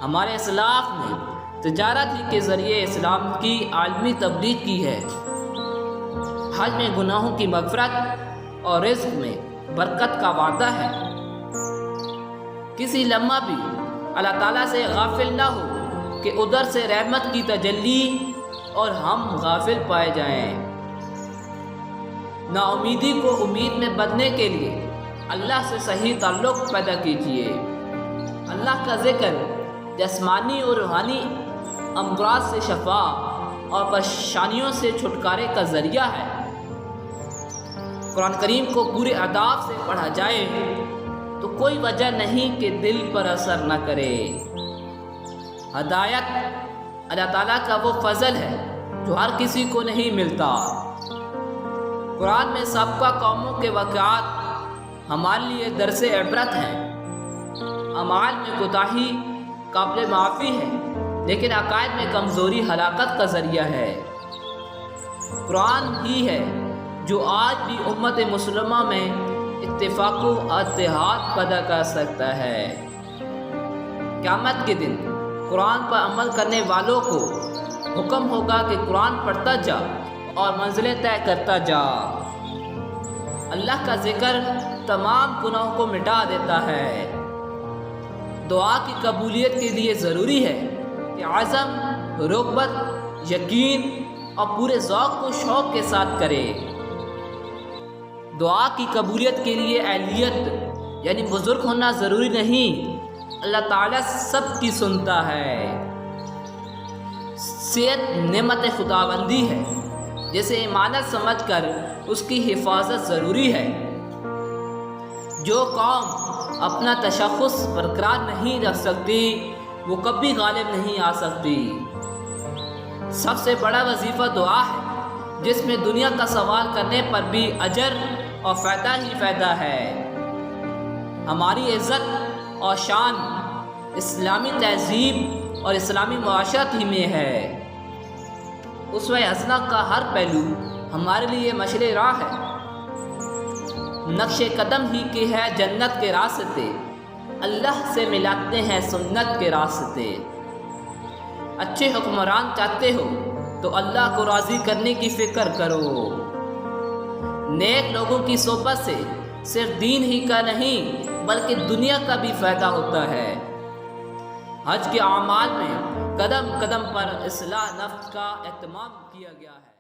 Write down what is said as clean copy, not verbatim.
ہمارے اسلاف نے تجارت ہی کے ذریعے اسلام کی عالمی تبلیغ کی ہے۔ حج میں گناہوں کی مغفرت اور رزق میں برکت کا وعدہ ہے۔ کسی لمحہ بھی اللہ تعالیٰ سے غافل نہ ہو کہ ادھر سے رحمت کی تجلی اور ہم غافل پائے جائیں۔ نا امیدی کو امید میں بدلنے کے لیے اللہ سے صحیح تعلق پیدا کیجیے۔ اللہ کا ذکر جسمانی اور روحانی امراض سے شفا اور پریشانیوں سے چھٹکارے کا ذریعہ ہے۔ قرآن کریم کو پورے اداب سے پڑھا جائے تو کوئی وجہ نہیں کہ دل پر اثر نہ کرے۔ ہدایت اللہ تعالیٰ کا وہ فضل ہے جو ہر کسی کو نہیں ملتا۔ قرآن میں سابقہ قوموں کے واقعات ہمارے لیے درس عبرت ہیں۔ اعمال میں کوتاہی قابل معافی ہے، لیکن عقائد میں کمزوری ہلاکت کا ذریعہ ہے۔ قرآن ہی ہے جو آج بھی امت مسلمہ میں اتفاق و اتحاد پیدا کر سکتا ہے۔ قیامت کے دن قرآن پر عمل کرنے والوں کو حکم ہوگا کہ قرآن پڑھتا جا اور منزلیں طے کرتا جا۔ اللہ کا ذکر تمام گناہوں کو مٹا دیتا ہے۔ دعا کی قبولیت کے لیے ضروری ہے کہ عزم، رغبت، یقین اور پورے ذوق و شوق کے ساتھ کرے۔ دعا کی قبولیت کے لیے اہلیت یعنی بزرگ ہونا ضروری نہیں، اللہ تعالیٰ سب کی سنتا ہے۔ صحت نعمت خداوندی ہے، جیسے امانت سمجھ کر اس کی حفاظت ضروری ہے۔ جو قوم اپنا تشخص برقرار نہیں رکھ سکتی وہ کبھی غالب نہیں آ سکتی۔ سب سے بڑا وظیفہ دعا ہے، جس میں دنیا کا سوال کرنے پر بھی اجر اور فائدہ ہی فائدہ ہے۔ ہماری عزت اور شان اسلامی تہذیب اور اسلامی معاشرت ہی میں ہے۔ اسوہ حسنہ کا ہر پہلو ہمارے لیے مشعل راہ ہے۔ نقش قدم ہی کے ہے جنت کے راستے، اللہ سے ملاتے ہیں سنت کے راستے۔ اچھے حکمران چاہتے ہو تو اللہ کو راضی کرنے کی فکر کرو۔ نیک لوگوں کی صحبت سے صرف دین ہی کا نہیں بلکہ دنیا کا بھی فائدہ ہوتا ہے۔ حج کے اعمال میں قدم قدم پر اصلاح نفس کا اہتمام کیا گیا ہے۔